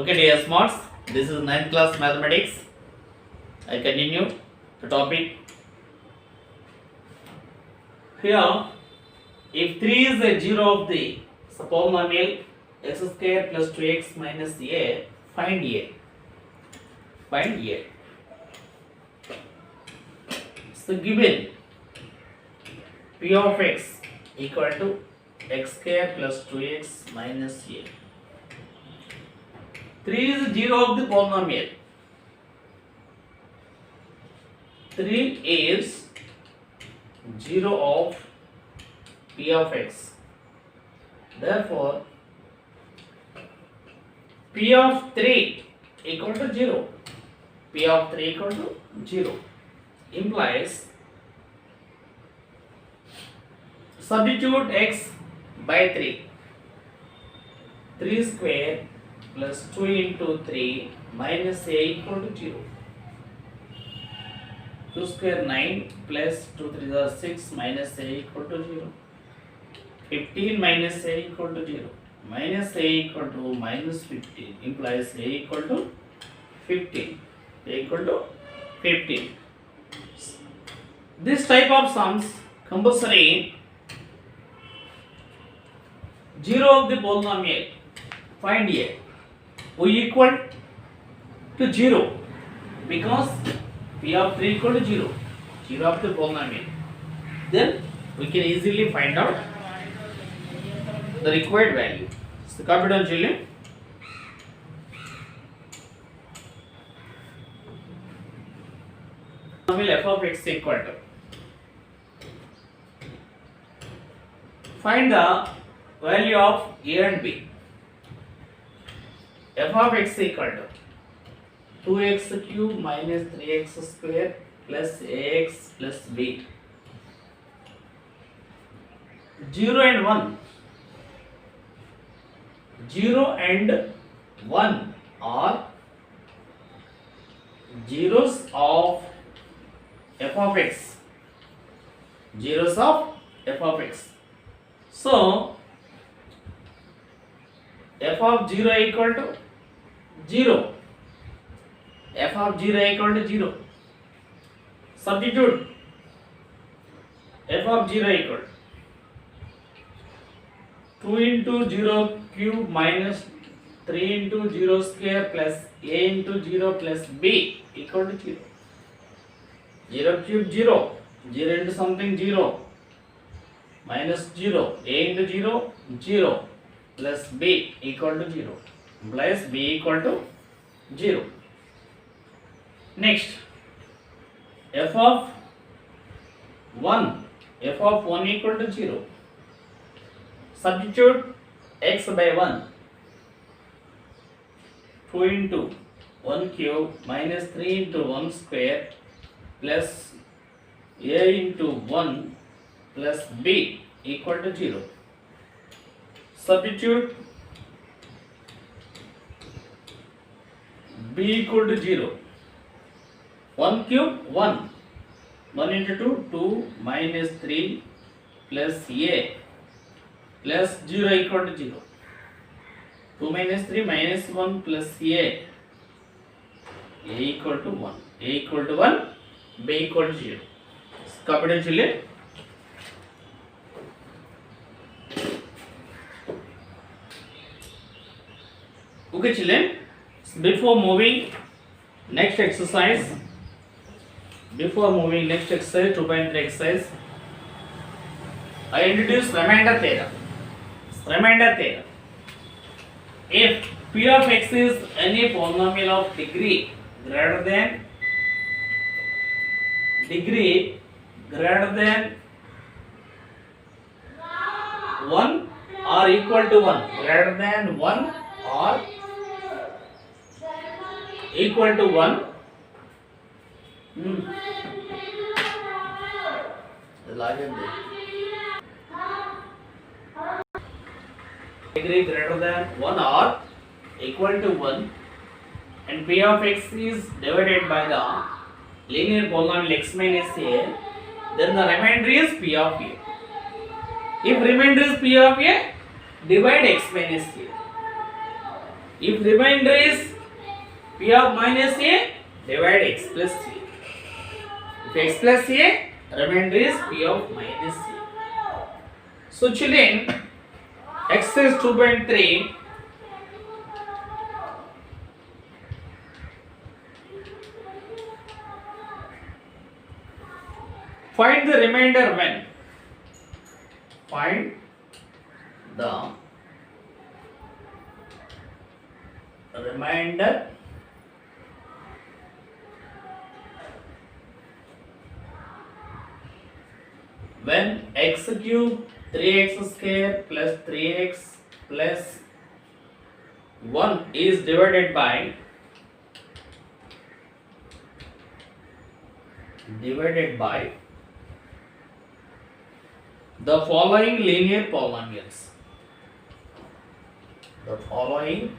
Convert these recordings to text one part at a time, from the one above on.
Okay, dear smarts, this is ninth class mathematics. I continue the topic. Here, if 3 is a 0 of the polynomial x square plus 2x minus a, find a. Find a. So given p of x equal to x square plus 2x minus a. 3 is 0 of the polynomial. 3 is 0 of p of x. Therefore, p of 3 equal to 0. P of 3 equal to 0 implies substitute x by 3. 3 square plus 2 into 3 minus a equal to 0. 2 square 9 plus 2 3 are 6 minus a equal to 0. 15 minus a equal to 0. Minus a equal to minus 15 implies a equal to 15. A equal to 15. This type of sums compulsory 0 of the polynomial. Find a. We equal to 0 because p of 3 equal to 0. 0 of the polynomial. Then we can easily find out the required value. So copy down children. Polynomial f of x equal to. Find the value of a and b. F of x equal to 2x cube minus 3x square plus ax plus b. 0 and 1. 0 and 1 are zeros of f of x. Zeros of f of x. So, f of 0 equal to 0. F of 0 equal to 0. Substitute f of 0 equal to 2 into 0 cube minus 3 into 0 square plus a into 0 plus b equal to 0. 0 cube 0. 0 into something 0 minus 0. A into 0 0 plus b equal to 0 implies b equal to 0. Next, f of 1 equal to 0. Substitute x by 1. 2 into 1 cube minus 3 into 1 square plus a into 1 plus b equal to 0. Substitute b equal to 0. 1 cube 1. 1 into 2 2 minus 3 plus a plus 0 equal to 0. 2 minus 3 minus 1 plus a equal to 1. A equal to 1, b equal to 0. Copy down children. Okay children, before moving next exercise, 2.3 exercise, I introduce remainder theorem. Remainder theorem. If p of x is any polynomial of degree greater than 1 or equal to 1, greater than 1 or equal to 1, degree greater than 1 or equal to 1, and p of x is divided by the linear polynomial x minus a, then the remainder is p of a. If remainder is p of a, divide x minus a. If remainder is p of minus a, divide x plus a. If x plus a, remainder is p of minus a. So children, exercise 2.3. Find the remainder when. Find the remainder when x cube 3x square plus 3x plus 1 is divided by the following linear polynomials. The following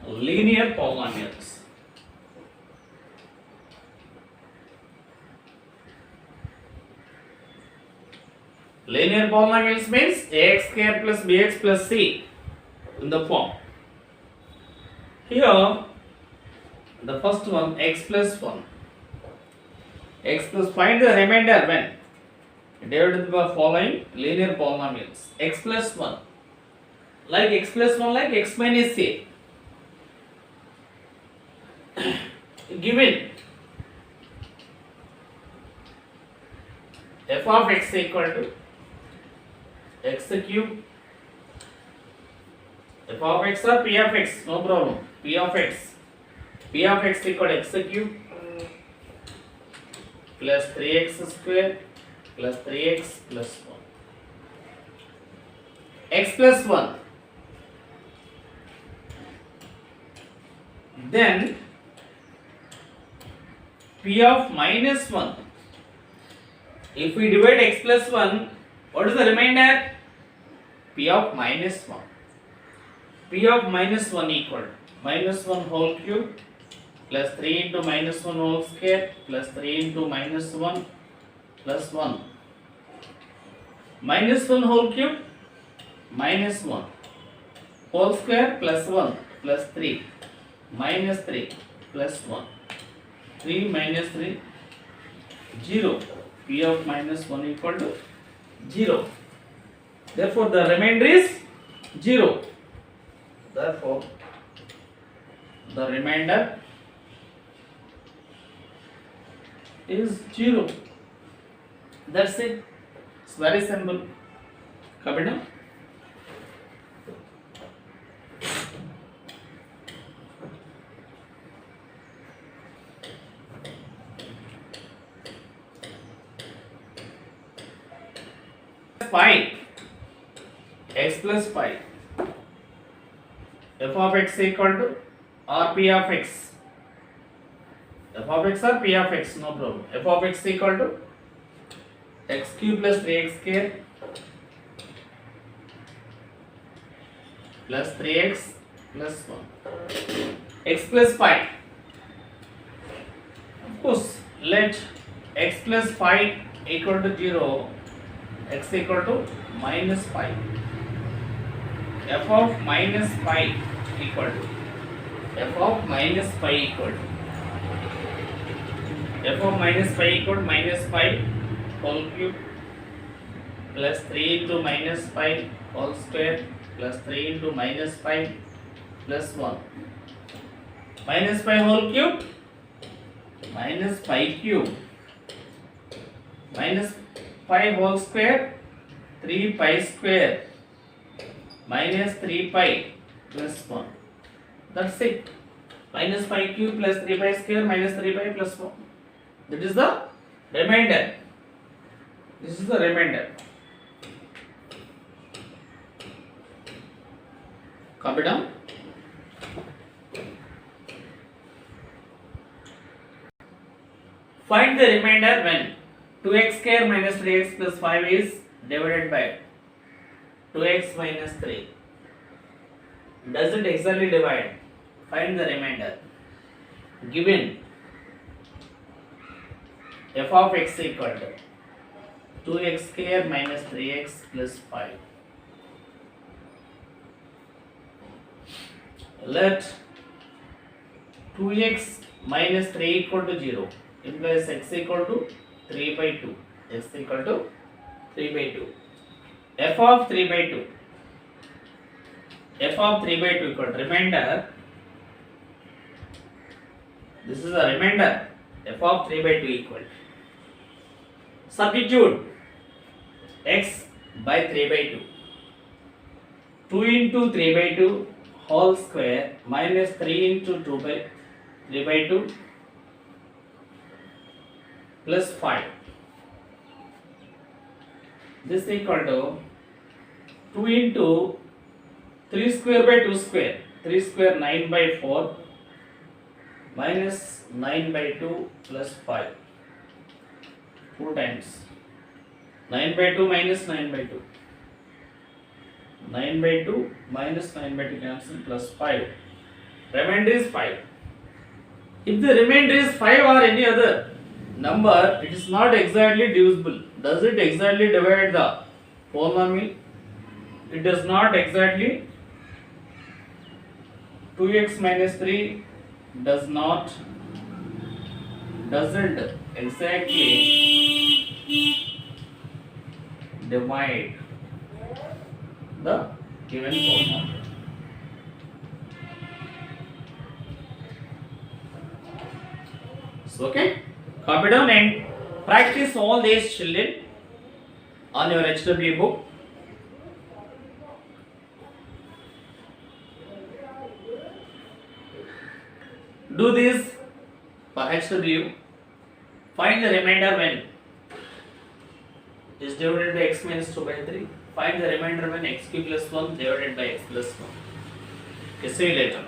linear polynomials. Linear polynomials means ax square plus bx plus c in the form. Here, the first one x plus 1. X plus, find the remainder when divided by following linear polynomials. X plus 1. Like x plus 1 like x minus a. Given f of x equal to x cube, f of x or p of x, no problem, p of x equal to x cube plus 3x square plus 3x plus 1. X plus 1. Then p of minus 1. If we divide x plus 1, what is the remainder? P of minus 1. P of minus 1 equal minus 1 whole cube plus 3 into minus 1 whole square plus 3 into minus 1 plus 1. Minus 1 whole cube minus 1 whole square plus 1 plus 3 minus 3 plus 1. 3 minus 3 0. P of minus 1 equal to 0. Therefore, the remainder is 0. Therefore, the remainder is 0. That's it. It's very simple. Copy down. Pi x plus pi f of x equal to or p of x, f of x or p of x, no problem. F of x equal to x cube plus 3x square plus 3x plus 1. X plus pi. Of course, let x plus pi equal to 0, x equal to minus pi. F of minus pi equal to f of minus pi equal to f of minus pi equal to minus pi whole cube plus 3 into minus pi whole square plus 3 into minus pi plus 1. Minus pi whole cube minus pi cube minus pi whole square 3 pi square minus 3 pi plus 1. That's it. Minus pi cube plus 3 pi square minus 3 pi plus 1. That is the remainder. This is the remainder. Copy down. Find the remainder when 2x square minus 3x plus 5 is divided by 2x minus 3. Does it exactly divide? Find the remainder. Given f of x equal to 2x square minus 3x plus 5 let 2x minus 3 equal to 0 implies x equal to 3 by 2. X equal to 3 by 2. F of 3 by 2. F of 3 by 2 equal to remainder. This is a remainder. F of 3 by 2 equal to. Substitute x by 3 by 2. 2 into 3 by 2 whole square minus 3 into 2 by 3 by 2 plus 5. This equal to 2 into 3 square by 2 square. 3 square 9 by 4 minus 9 by 2 plus 5. 2 times 9 by 2 minus 9 by 2. 9 by 2 minus 9 by 2 cancel plus 5. Remainder is 5. If the remainder is 5 or any other number, it is not exactly divisible. Does it exactly divide the polynomial? It does not exactly. 2x minus 3 doesn't exactly divide the given polynomial. So, okay, copy down and practice all these children on your HW book. Do this for HW. Find the remainder when is divided by x minus 2 by 3. Find the remainder when x cube plus 1 divided by x plus 1. Okay, see you later.